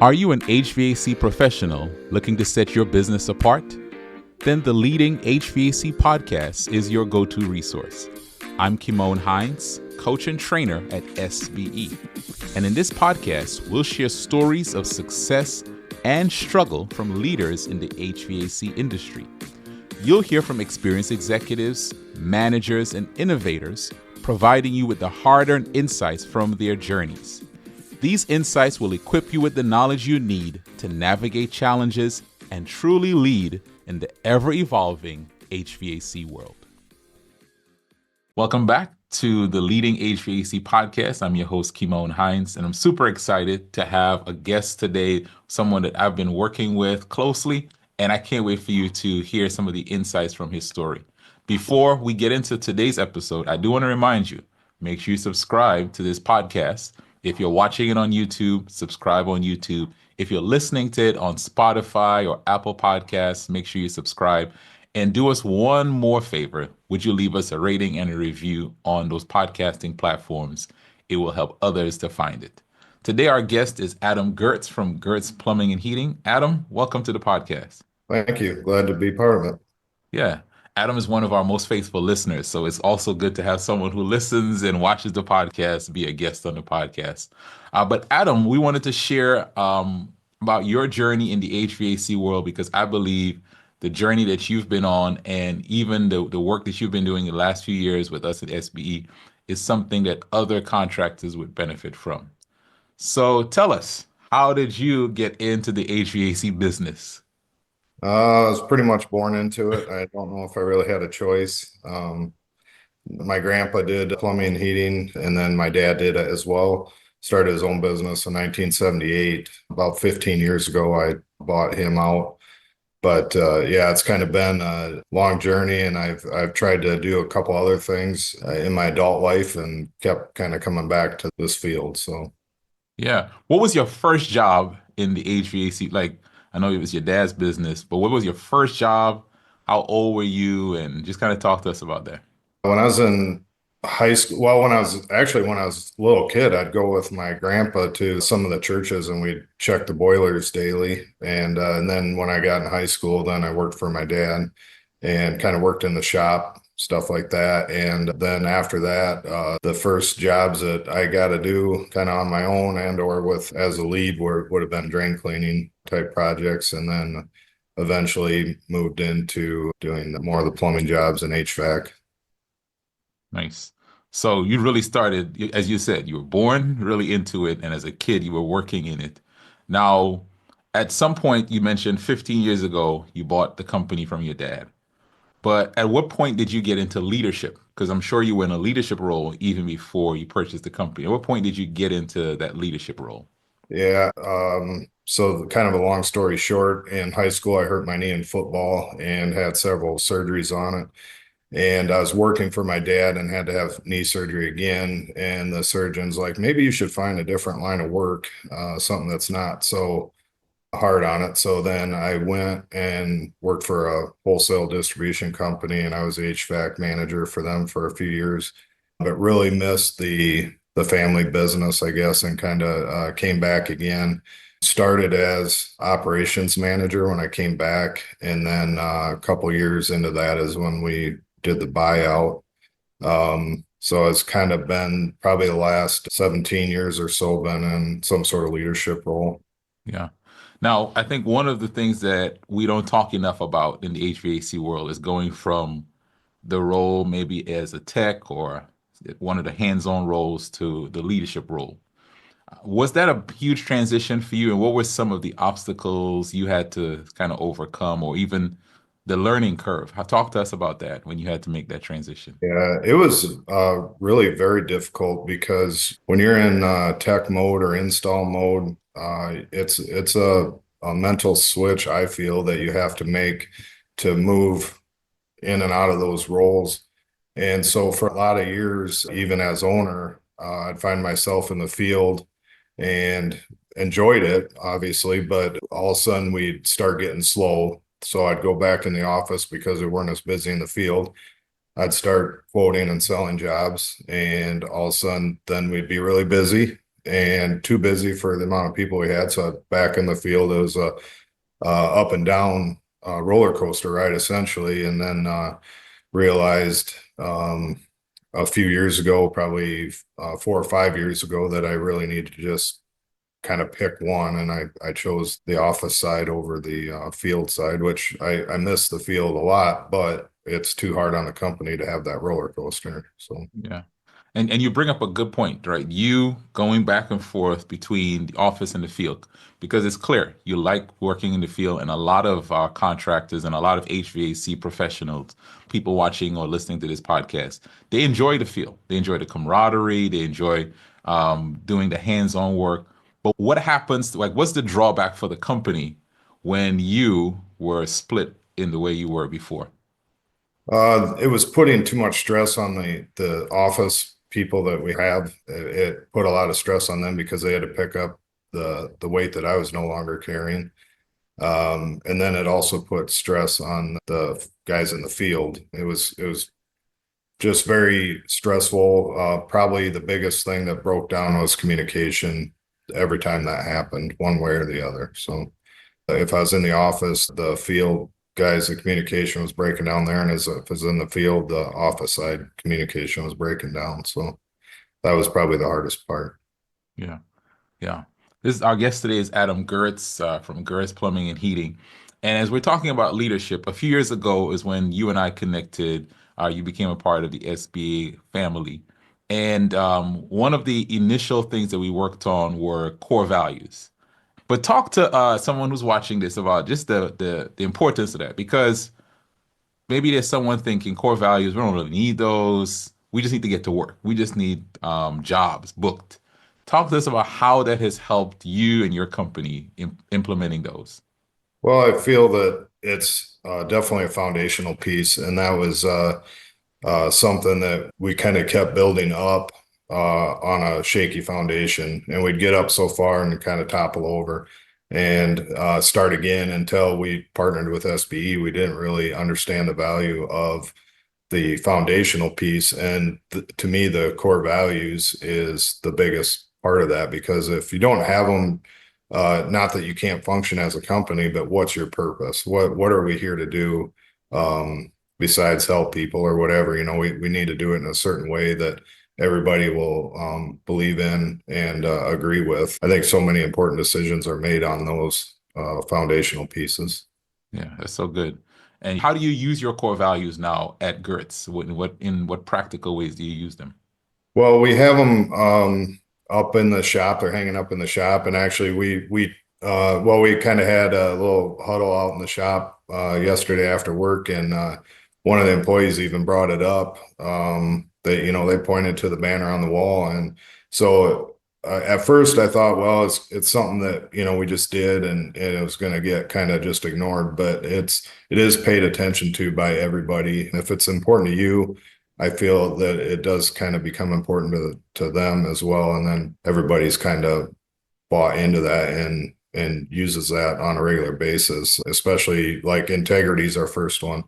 Are you an HVAC professional looking to set your business apart? Then the Leading HVAC Podcast is your go-to resource. I'm Kimon Hines, coach and trainer at SBE. And in this podcast, we'll share stories of success and struggle from leaders in the HVAC industry. You'll hear from experienced executives, managers, and innovators, providing you with the hard-earned insights from their journeys. These insights will equip you with the knowledge you need to navigate challenges and truly lead in the ever-evolving HVAC world. Welcome back to the Leading HVAC Podcast. I'm your host, Kimon Hines, and I'm super excited to have a guest today, someone that I've been working with closely, and I can't wait for you to hear some of the insights from his story. Before we get into today's episode, I do want to remind you, make sure you subscribe to this podcast. If you're watching it on YouTube, subscribe on YouTube. If you're listening to it on Spotify or Apple Podcasts, make sure you subscribe. And do us one more favor. Would you leave us a rating and a review on those podcasting platforms? It will help others to find it. Today, our guest is Adam Geerts from Geerts Plumbing and Heating. Adam, welcome to the podcast. Thank you. Glad to be part of it. Yeah. Adam is one of our most faithful listeners, so it's also good to have someone who listens and watches the podcast be a guest on the podcast. But Adam, we wanted to share about your journey in the HVAC world, because I believe the journey that you've been on and even the work that you've been doing the last few years with us at SBE is something that other contractors would benefit from. So tell us, how did you get into the HVAC business? I was pretty much born into it. I don't know if I really had a choice. My grandpa did plumbing and heating, and then my dad did it as well. Started his own business in 1978. About 15 years ago, I bought him out. But yeah, it's kind of been a long journey, and I've tried to do a couple other things in my adult life and kept kind of coming back to this field. So, yeah. What was your first job in the HVAC? Like, I know it was your dad's business, but what was your first job? How old were you? And just kind of talk to us about that. When I was in high school, well, when I was a little kid, I'd go with my grandpa to some of the churches and we'd check the boilers daily. And then when I got in high school, then I worked for my dad and kind of worked in the shop, stuff like that. And then after that, the first jobs that I got to do kind of on my own and or with as a lead would have been drain cleaning type projects. And then eventually moved into doing more of the plumbing jobs and HVAC. Nice. So you really started, as you said, you were born really into it. And as a kid, you were working in it. Now, at some point, you mentioned 15 years ago, you bought the company from your dad. But at what point did you get into leadership? Because I'm sure you were in a leadership role even before you purchased the company. At what point did you get into that leadership role? Yeah. So kind of a long story short, in high school, I hurt my knee in football and had several surgeries on it. And I was working for my dad and had to have knee surgery again. And the surgeon's like, maybe you should find a different line of work, something that's not so hard on it. So then I went and worked for a wholesale distribution company, and I was HVAC manager for them for a few years, but really missed the family business, I guess, and kind of came back again. Started as operations manager when I came back, and then a couple years into that is when we did the buyout. So it's kind of been probably the last 17 years or so been in some sort of leadership role. Yeah. Now, I think one of the things that we don't talk enough about in the HVAC world is going from the role maybe as a tech or one of the hands-on roles to the leadership role. Was that a huge transition for you? And what were some of the obstacles you had to kind of overcome, or even the learning curve? Talk to us about that when you had to make that transition. Yeah, it was really very difficult because when you're in tech mode or install mode, it's a mental switch, I feel, that you have to make to move in and out of those roles. And so for a lot of years, even as owner, I'd find myself in the field and enjoyed it, obviously, but all of a sudden we'd start getting slow. So I'd go back in the office because we weren't as busy in the field. I'd start quoting and selling jobs, and all of a sudden then we'd be really busy and too busy for the amount of people we had. So back in the field, it was a up and down roller coaster ride essentially, and then realized a few years ago, probably 4 or 5 years ago, that I really need to just kind of pick one, and I chose the office side over the field side, which I miss the field a lot, but it's too hard on the company to have that roller coaster. So Yeah. And you bring up a good point, right? You going back and forth between the office and the field, because it's clear you like working in the field, and a lot of contractors and a lot of HVAC professionals, people watching or listening to this podcast, they enjoy the field. They enjoy the camaraderie. They enjoy doing the hands-on work. But what happens, like, what's the drawback for the company when you were split in the way you were before? it was putting too much stress on the office people that we have. It put a lot of stress on them because they had to pick up the weight that I was no longer carrying. And then it also put stress on the guys in the field. It was just very stressful. Probably the biggest thing that broke down was communication every time that happened, one way or the other. So if I was in the office, the field guys, the communication was breaking down there. And if I was in the field, the office side communication was breaking down. So that was probably the hardest part. Yeah. Yeah. This our guest today is Adam Geerts from Geerts Plumbing and Heating. And as we're talking about leadership, a few years ago is when you and I connected. You became a part of the SBA family. And one of the initial things that we worked on were core values. But talk to someone who's watching this about just the importance of that, because maybe there's someone thinking core values, we don't really need those. We just need to get to work. We just need jobs booked. Talk to us about how that has helped you and your company in implementing those. Well, I feel that it's definitely a foundational piece, and that was something that we kind of kept building up on a shaky foundation, and we'd get up so far and kind of topple over and start again until we partnered with SBE. We didn't really understand the value of the foundational piece, and to me, the core values is the biggest part of that, because if you don't have them, not that you can't function as a company, but what's your purpose? What are we here to do? Besides help people or whatever, we need to do it in a certain way that everybody will believe in and agree with. I think so many important decisions are made on those foundational pieces. Yeah, that's so good. And how do you use your core values now at Geerts? In what practical ways do you use them? Well, we have them up in the shop. They're hanging up in the shop, and actually, we kind of had a little huddle out in the shop yesterday after work, and one of the employees even brought it up. They pointed to the banner on the wall, and so at first I thought, well, it's something that we just did, and it was going to get kind of just ignored, but it is paid attention to by everybody. If it's important to you, I feel that it does kind of become important to them as well, and then everybody's kind of bought into that and uses that on a regular basis. Especially like integrity is our first one,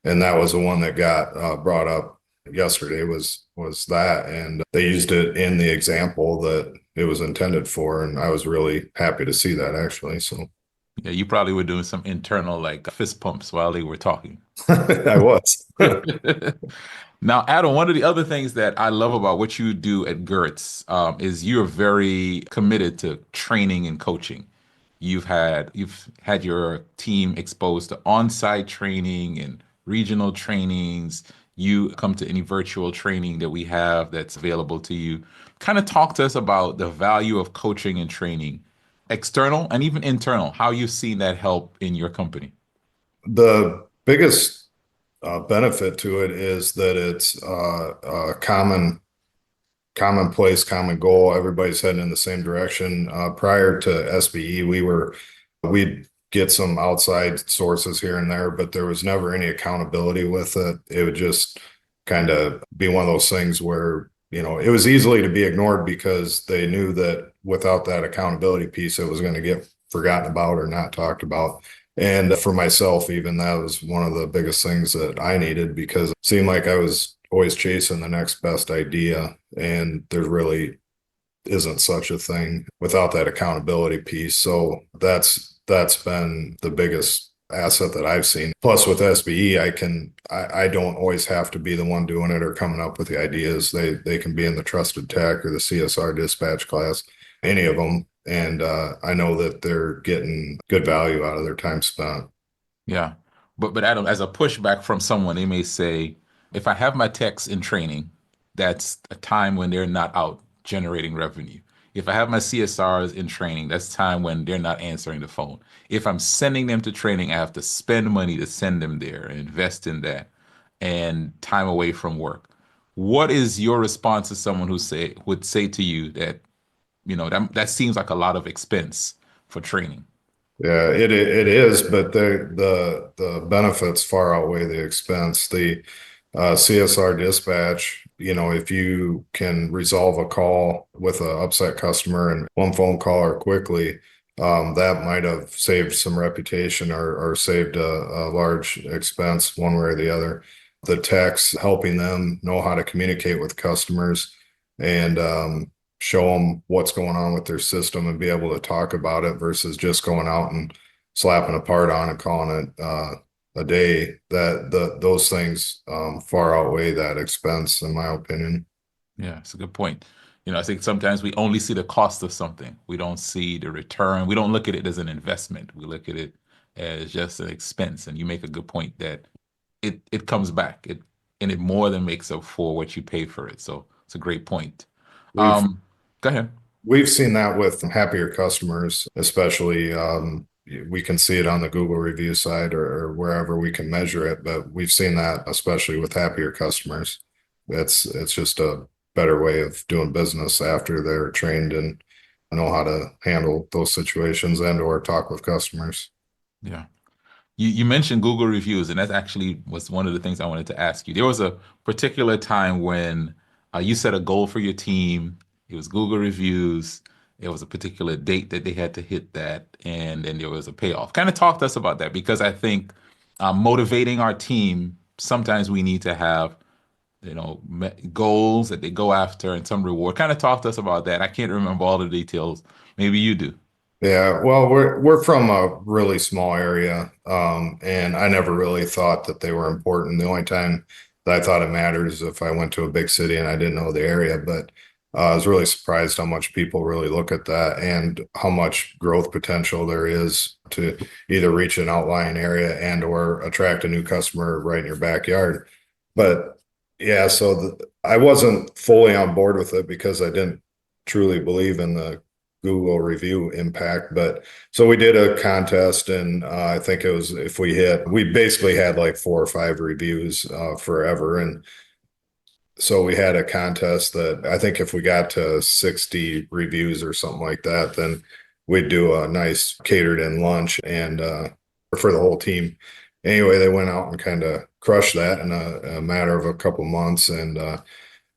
and that was the one that got brought up yesterday was that, and they used it in the example that it was intended for, and I was really happy to see that, actually. So Yeah, you probably were doing some internal like fist pumps while they were talking. I was. Now, Adam, one of the other things that I love about what you do at Geerts is you're very committed to training and coaching. You've had your team exposed to on-site training and regional trainings. You come to any virtual training that we have that's available to you. Kind of talk to us about the value of coaching and training, external and even internal, how you've seen that help in your company. The biggest benefit to it is that it's a commonplace, common goal. Everybody's heading in the same direction. Prior to SBE, we'd get some outside sources here and there, but there was never any accountability with it. It would just kind of be one of those things where, it was easily to be ignored because they knew that without that accountability piece, it was going to get forgotten about or not talked about. And for myself, even that was one of the biggest things that I needed, because it seemed like I was always chasing the next best idea. And isn't such a thing without that accountability piece. So that's been the biggest asset that I've seen. Plus with SBE, I don't always have to be the one doing it or coming up with the ideas. They can be in the trusted tech or the CSR dispatch class, any of them. And I know that they're getting good value out of their time spent. Yeah. But Adam, as a pushback from someone, they may say, if I have my techs in training, that's a time when they're not out generating revenue. If I have my CSRs in training, that's time when they're not answering the phone. If I'm sending them to training, I have to spend money to send them there and invest in that and time away from work. What is your response to someone who would say to you that, that seems like a lot of expense for training? Yeah, it is, but the benefits far outweigh the expense. The CSR dispatch, if you can resolve a call with an upset customer in one phone call or quickly, that might have saved some reputation or saved a large expense one way or the other. The techs helping them know how to communicate with customers and show them what's going on with their system and be able to talk about it versus just going out and slapping a part on and calling it a day. Those things far outweigh that expense, in my opinion. Yeah, it's a good point. I think sometimes we only see the cost of something. We don't see the return. We don't look at it as an investment. We look at it as just an expense. And you make a good point that it comes back. It more than makes up for what you pay for it. So it's a great point. We've Um, Go ahead. we've seen that with happier customers, especially we can see it on the Google review side or wherever we can measure it, but we've seen that especially with happier customers. It's just a better way of doing business after they're trained and know how to handle those situations and or talk with customers. Yeah. You mentioned Google reviews, and that actually was one of the things I wanted to ask you. There was a particular time when you set a goal for your team. It was Google reviews. It was a particular date that they had to hit that, and then there was a payoff. Kind of talk to us about that because I think motivating our team, sometimes we need to have, goals that they go after and some reward. Kind of talk to us about that. I can't remember all the details. Maybe you do. Yeah, well, we're from a really small area, and I never really thought that they were important. The only time that I thought it mattered is if I went to a big city and I didn't know the area. But I was really surprised how much people really look at that and how much growth potential there is to either reach an outlying area and or attract a new customer right in your backyard. But yeah, so I wasn't fully on board with it because I didn't truly believe in the Google review impact. But so we did a contest, and I think it was if we basically had like 4 or 5 reviews forever. And so we had a contest that I think if we got to 60 reviews or something like that, then we'd do a nice catered in lunch and for the whole team. Anyway, they went out and kind of crushed that in a matter of a couple months. And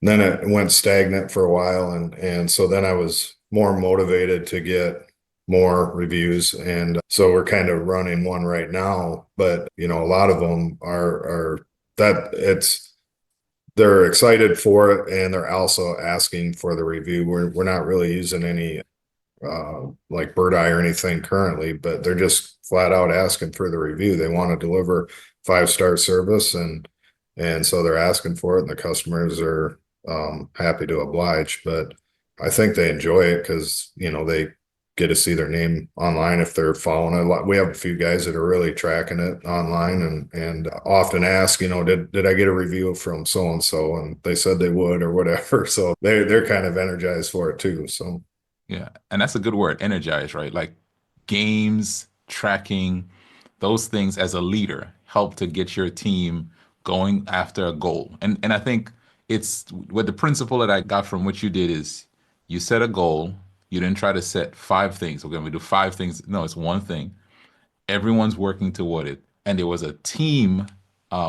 then it went stagnant for a while, and so then I was more motivated to get more reviews, and so we're kind of running one right now. But a lot of them are that they're excited for it, and they're also asking for the review. We're not really using any like Bird Eye or anything currently, but they're just flat out asking for the review. They want to deliver 5-star service, and so they're asking for it, and the customers are happy to oblige. But I think they enjoy it because they get to see their name online if they're following it. We have a few guys that are really tracking it online and often ask, did I get a review from so and so, and they said they would or whatever. So they're kind of energized for it too. So Yeah, and that's a good word, energize, right? Like games, tracking, those things as a leader help to get your team going after a goal. And I think it's what the principle that I got from what you did is you set a goal, you didn't try to set 5 things. We're going to do 5 things. No, it's one thing. Everyone's working toward it. And there was a team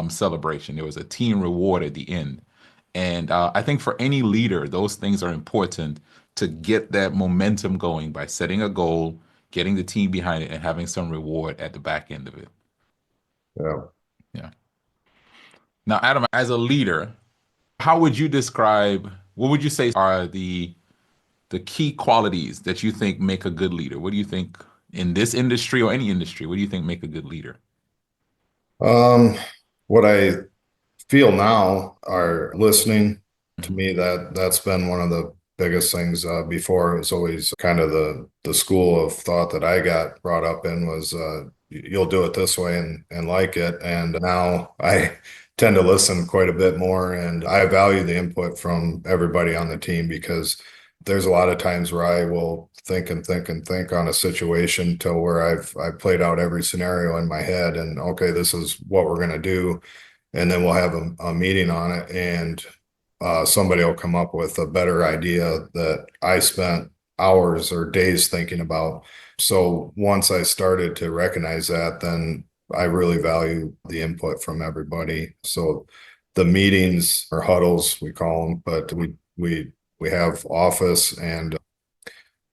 celebration. There was a team reward at the end. And I think for any leader, those things are important to get that momentum going by setting a goal, getting the team behind it, and having some reward at the back end of it. yeah. Yeah. Now, Adam, as a leader, how would you describe, what would you say are the the key qualities that you think make a good leader? What do you think in this industry or any industry? What do you think make a good leader? Um, what I feel now are listening. To Mhm. me, that's been one of the biggest things. Before, it was always kind of the school of thought that I got brought up in was you'll do it this way and like it. And now I tend to listen quite a bit more, and I value the input from everybody on the team because there's a lot of times where I will think and think and think on a situation till where I've played out every scenario in my head, and okay, this is what we're gonna do, and then we'll have a meeting on it, and somebody will come up with a better idea that I spent hours or days thinking about. So once I started to recognize that, then I really value the input from everybody. So the meetings or huddles, we call them, but we have office and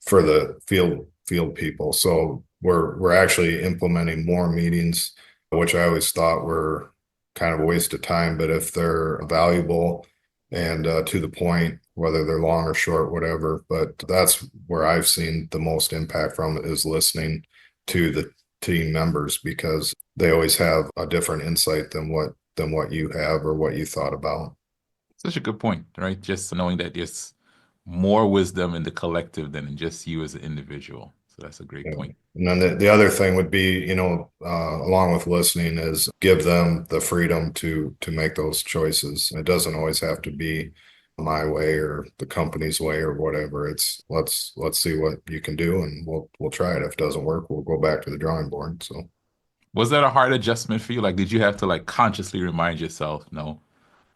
for the field people. So we're actually implementing more meetings, which I always thought were kind of a waste of time, but if they're valuable and to the point, whether they're long or short, whatever. But that's where I've seen the most impact from it is listening to the team members because they always have a different insight than what you have or what you thought about. Such a good point, right? Just knowing that there's more wisdom in the collective than in just you as an individual. So that's a great Yeah. point. And then the other thing would be, along with listening, is give them the freedom to make those choices. It doesn't always have to be my way or the company's way or whatever. It's let's see what you can do and we'll try it. If it doesn't work, we'll go back to the drawing board. So Was that a hard adjustment for you? Like, did you have to like consciously remind yourself, no,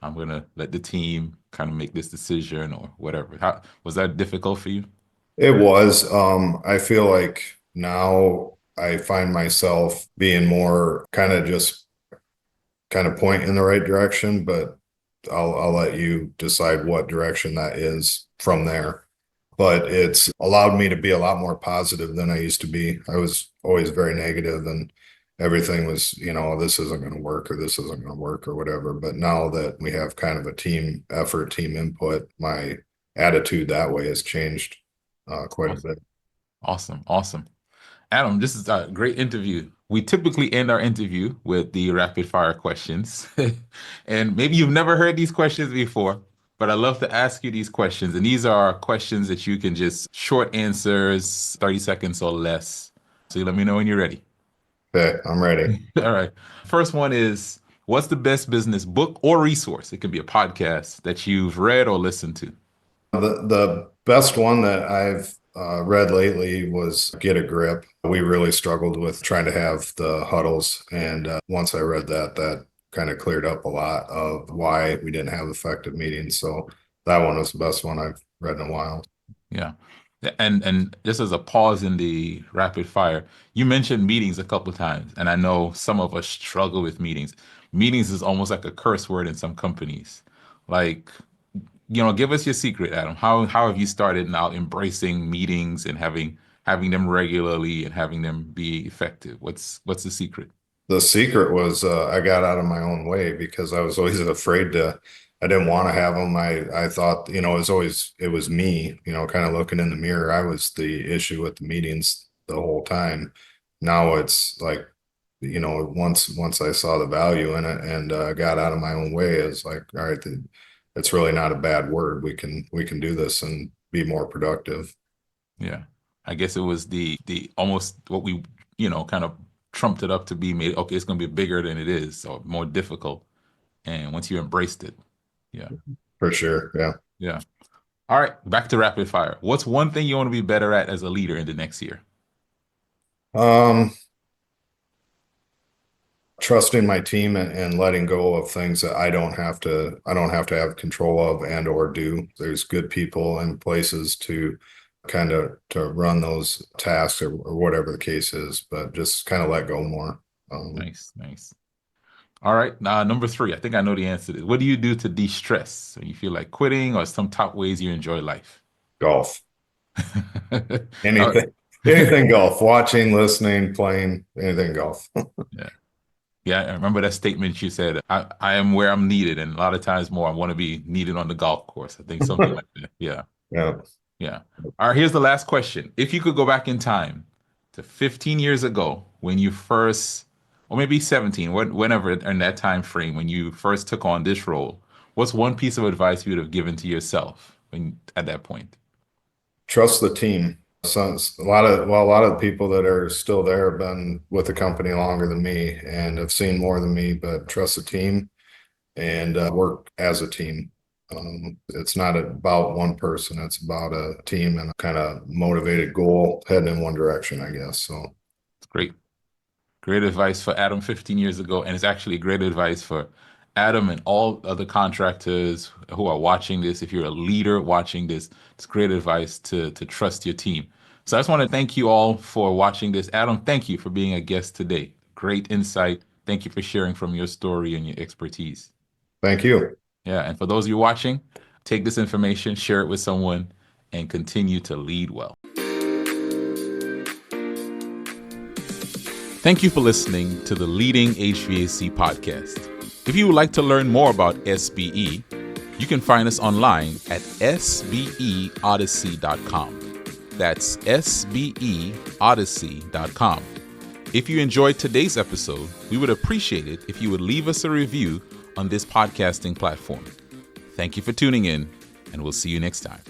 I'm gonna let the team kind of make this decision or whatever? How was that difficult for you? it was. I feel like now I find myself being more kind of just kind of point in the right direction, but I'll let you decide what direction that is from there. But it's allowed me to be a lot more positive than I used to be. I was always very negative and everything was, this isn't going to work or this isn't going to work or whatever. But now that we have kind of a team effort, team input, my attitude that way has changed quite a Awesome, bit. awesome, awesome. Adam, this is a great interview. We typically end our interview with the rapid fire questions. And maybe you've never heard these questions before, but I love to ask you these questions. And these are questions that you can just short answers, 30 seconds or less. So you let me know when you're ready. Okay, I'm ready. All right. First one is, what's the best business book or resource? It could be a podcast that you've read or listened to. The best one that I've read lately was Get a Grip. We really struggled with trying to have the huddles, and once I read that, that kind of cleared up a lot of why we didn't have effective meetings. So that one was the best one I've read in a while. Yeah. And just as a pause in the rapid fire, you mentioned meetings a couple of times, and I know some of us struggle with meetings. Meetings is almost like a curse word in some companies. Like, give us your secret, Adam. How have you started now embracing meetings and having them regularly and having them be effective? What's the secret? The secret was I got out of my own way because I was always afraid to. I didn't want to have them. I thought, it was me, kind of looking in the mirror. I was the issue with the meetings the whole time. Now it's like, once I saw the value in it and got out of my own way, it's like, all right, it's really not a bad word. We can do this and be more productive. Yeah. I guess it was the almost what we, kind of trumped it up to be made, okay, it's gonna be bigger than it is, or more difficult. And once you embraced it, yeah. For sure. Yeah. Yeah. All right, back to rapid fire. What's one thing you want to be better at as a leader in the next year? Um, Trusting my team and letting go of things that I don't have to have control of and or do. There's good people and places to kind of to run those tasks or whatever the case is, but just kind of let go more. Um, Nice, nice. All right, now number three. I think I know the answer to this. What do you do to de-stress? When you feel like quitting, or some top ways you enjoy life? Golf, Uh, anything, anything golf, watching, listening, playing, anything golf. yeah. Yeah, I remember that statement you said, I am where I'm needed, and a lot of times more, I want to be needed on the golf course. I think something like that. Yeah. Yeah. Yeah. All right, here's the last question. If you could go back in time to 15 years ago when you first, or maybe 17, whenever in that time frame when you first took on this role, what's one piece of advice you would have given to yourself when at that point? Trust the team. So a lot of the people that are still there have been with the company longer than me and have seen more than me, but trust the team and work as a team. It's not about one person, it's about a team and a kind of motivated goal heading in one direction, I guess. So It's great. Great advice for Adam 15 years ago. And it's actually great advice for Adam and all other contractors who are watching this. If you're a leader watching this, it's great advice to trust your team. So I just want to thank you all for watching this. Adam, thank you for being a guest today. Great insight. Thank you for sharing from your story and your expertise. thank you. Yeah. And for those of you watching, take this information, share it with someone, and continue to lead well. Thank you for listening to the Leading HVAC Podcast. If you would like to learn more about SBE, you can find us online at sbeodyssey.com. That's sbeodyssey.com. If you enjoyed today's episode, we would appreciate it if you would leave us a review on this podcasting platform. Thank you for tuning in, and we'll see you next time.